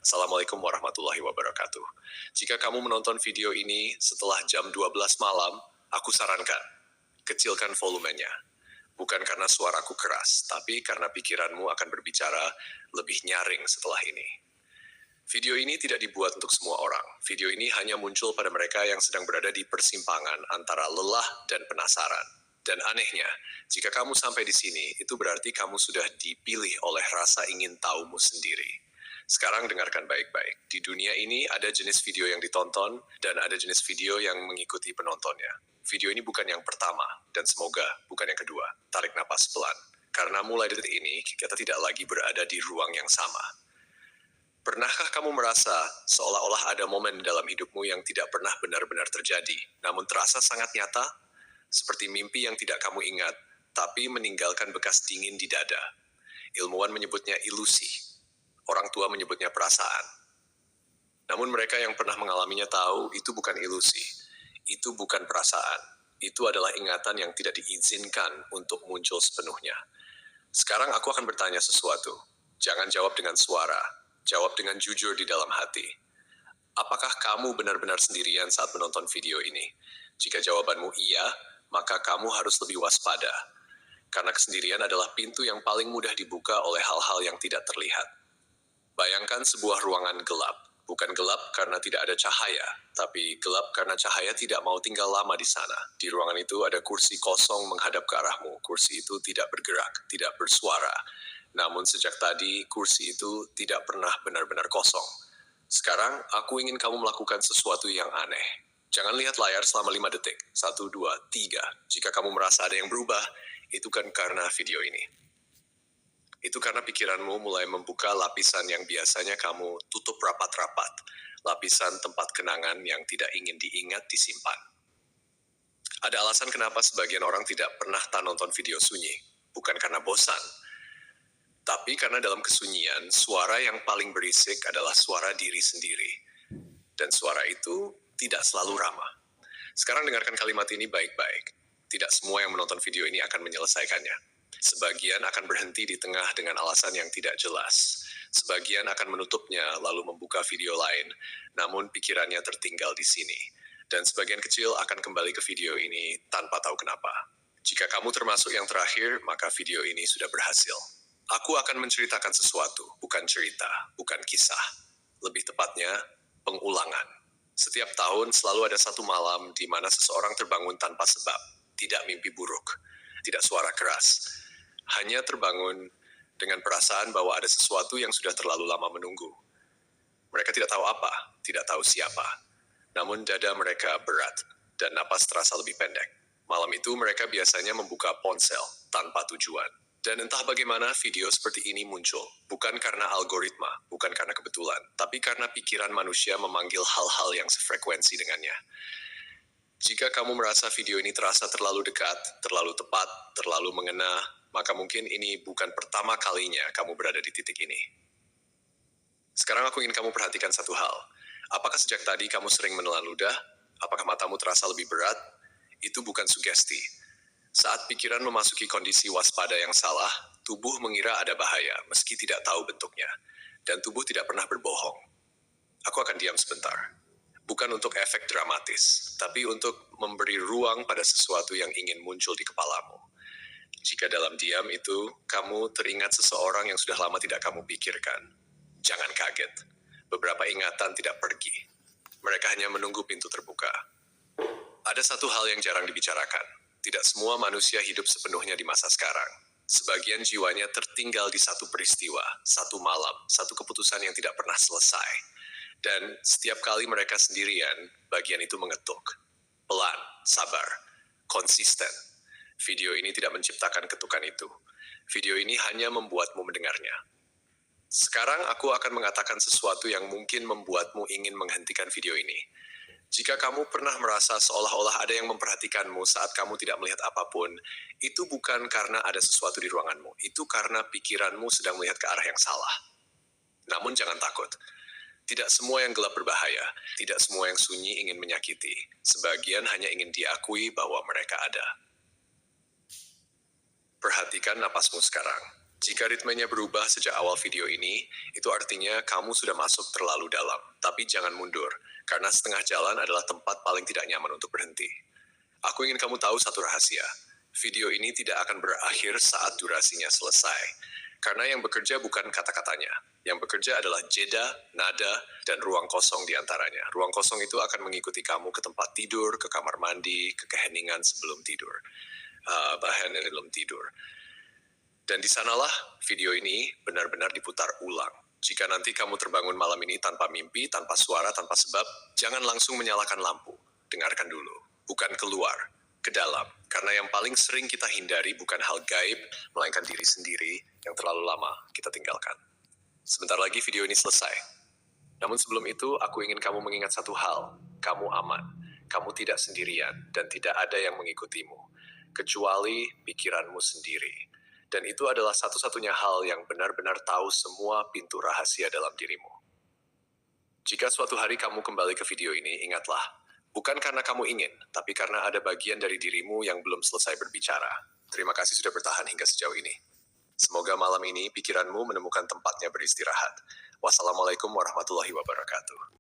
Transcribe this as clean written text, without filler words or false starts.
Assalamualaikum warahmatullahi wabarakatuh. Jika kamu menonton video ini setelah jam 12 malam, aku sarankan, kecilkan volumenya. Bukan karena suaraku keras, tapi karena pikiranmu akan berbicara lebih nyaring setelah ini. Video ini tidak dibuat untuk semua orang. Video ini hanya muncul pada mereka yang sedang berada di persimpangan antara lelah dan penasaran. Dan anehnya, jika kamu sampai di sini, itu berarti kamu sudah dipilih oleh rasa ingin tahumu sendiri. Sekarang dengarkan baik-baik. Di dunia ini ada jenis video yang ditonton dan ada jenis video yang mengikuti penontonnya. Video ini bukan yang pertama dan semoga bukan yang kedua. Tarik napas pelan. Karena mulai detik ini kita tidak lagi berada di ruang yang sama. Pernahkah kamu merasa seolah-olah ada momen dalam hidupmu yang tidak pernah benar-benar terjadi, namun terasa sangat nyata? Seperti mimpi yang tidak kamu ingat, tapi meninggalkan bekas dingin di dada. Ilmuwan menyebutnya ilusi. Orang tua menyebutnya perasaan. Namun mereka yang pernah mengalaminya tahu itu bukan ilusi. Itu bukan perasaan. Itu adalah ingatan yang tidak diizinkan untuk muncul sepenuhnya. Sekarang aku akan bertanya sesuatu. Jangan jawab dengan suara. Jawab dengan jujur di dalam hati. Apakah kamu benar-benar sendirian saat menonton video ini? Jika jawabanmu iya, maka kamu harus lebih waspada. Karena kesendirian adalah pintu yang paling mudah dibuka oleh hal-hal yang tidak terlihat. Bayangkan sebuah ruangan gelap. Bukan gelap karena tidak ada cahaya, tapi gelap karena cahaya tidak mau tinggal lama di sana. Di ruangan itu ada kursi kosong menghadap ke arahmu. Kursi itu tidak bergerak, tidak bersuara. Namun sejak tadi, kursi itu tidak pernah benar-benar kosong. Sekarang, aku ingin kamu melakukan sesuatu yang aneh. Jangan lihat layar selama 5 detik. 1, 2, 3. Jika kamu merasa ada yang berubah, itu kan karena video ini. Itu karena pikiranmu mulai membuka lapisan yang biasanya kamu tutup rapat-rapat. Lapisan tempat kenangan yang tidak ingin diingat disimpan. Ada alasan kenapa sebagian orang tidak pernah nonton video sunyi. Bukan karena bosan. Tapi karena dalam kesunyian, suara yang paling berisik adalah suara diri sendiri. Dan suara itu tidak selalu ramah. Sekarang dengarkan kalimat ini baik-baik. Tidak semua yang menonton video ini akan menyelesaikannya. Sebagian akan berhenti di tengah dengan alasan yang tidak jelas. Sebagian akan menutupnya lalu membuka video lain, namun pikirannya tertinggal di sini. Dan sebagian kecil akan kembali ke video ini tanpa tahu kenapa. Jika kamu termasuk yang terakhir, maka video ini sudah berhasil. Aku akan menceritakan sesuatu, bukan cerita, bukan kisah. Lebih tepatnya, pengulangan. Setiap tahun selalu ada satu malam di mana seseorang terbangun tanpa sebab. Tidak mimpi buruk, tidak suara keras. Hanya terbangun dengan perasaan bahwa ada sesuatu yang sudah terlalu lama menunggu. Mereka tidak tahu apa, tidak tahu siapa. Namun dada mereka berat dan napas terasa lebih pendek. Malam itu mereka biasanya membuka ponsel tanpa tujuan. Dan entah bagaimana video seperti ini muncul. Bukan karena algoritma, bukan karena kebetulan. Tapi karena pikiran manusia memanggil hal-hal yang sefrekuensi dengannya. Jika kamu merasa video ini terasa terlalu dekat, terlalu tepat, terlalu mengena, maka mungkin ini bukan pertama kalinya kamu berada di titik ini. Sekarang aku ingin kamu perhatikan satu hal. Apakah sejak tadi kamu sering menelan ludah? Apakah matamu terasa lebih berat? Itu bukan sugesti. Saat pikiran memasuki kondisi waspada yang salah, tubuh mengira ada bahaya meski tidak tahu bentuknya. Dan tubuh tidak pernah berbohong. Aku akan diam sebentar. Bukan untuk efek dramatis, tapi untuk memberi ruang pada sesuatu yang ingin muncul di kepalamu. Jika dalam diam itu, kamu teringat seseorang yang sudah lama tidak kamu pikirkan. Jangan kaget. Beberapa ingatan tidak pergi. Mereka hanya menunggu pintu terbuka. Ada satu hal yang jarang dibicarakan. Tidak semua manusia hidup sepenuhnya di masa sekarang. Sebagian jiwanya tertinggal di satu peristiwa, satu malam, satu keputusan yang tidak pernah selesai. Dan setiap kali mereka sendirian, bagian itu mengetuk. Pelan, sabar, konsisten. Video ini tidak menciptakan ketukan itu. Video ini hanya membuatmu mendengarnya. Sekarang aku akan mengatakan sesuatu yang mungkin membuatmu ingin menghentikan video ini. Jika kamu pernah merasa seolah-olah ada yang memperhatikanmu saat kamu tidak melihat apapun, itu bukan karena ada sesuatu di ruanganmu. Itu karena pikiranmu sedang melihat ke arah yang salah. Namun jangan takut. Tidak semua yang gelap berbahaya. Tidak semua yang sunyi ingin menyakiti. Sebagian hanya ingin diakui bahwa mereka ada. Perhatikan napasmu sekarang. Jika ritmenya berubah sejak awal video ini, itu artinya kamu sudah masuk terlalu dalam. Tapi jangan mundur, karena setengah jalan adalah tempat paling tidak nyaman untuk berhenti. Aku ingin kamu tahu satu rahasia. Video ini tidak akan berakhir saat durasinya selesai. Karena yang bekerja bukan kata-katanya. Yang bekerja adalah jeda, nada, dan ruang kosong di antaranya. Ruang kosong itu akan mengikuti kamu ke tempat tidur, ke kamar mandi, ke keheningan sebelum tidur. Bahkan sebelum tidur. Dan di sanalah video ini benar-benar diputar ulang. Jika nanti kamu terbangun malam ini tanpa mimpi, tanpa suara, tanpa sebab, jangan langsung menyalakan lampu. Dengarkan dulu. Bukan keluar, ke dalam. Karena yang paling sering kita hindari bukan hal gaib, melainkan diri sendiri yang terlalu lama kita tinggalkan. Sebentar lagi video ini selesai. Namun sebelum itu, aku ingin kamu mengingat satu hal. Kamu aman. Kamu tidak sendirian dan tidak ada yang mengikutimu. Kecuali pikiranmu sendiri. Dan itu adalah satu-satunya hal yang benar-benar tahu semua pintu rahasia dalam dirimu. Jika suatu hari kamu kembali ke video ini, ingatlah, bukan karena kamu ingin, tapi karena ada bagian dari dirimu yang belum selesai berbicara. Terima kasih sudah bertahan hingga sejauh ini. Semoga malam ini pikiranmu menemukan tempatnya beristirahat. Wassalamualaikum warahmatullahi wabarakatuh.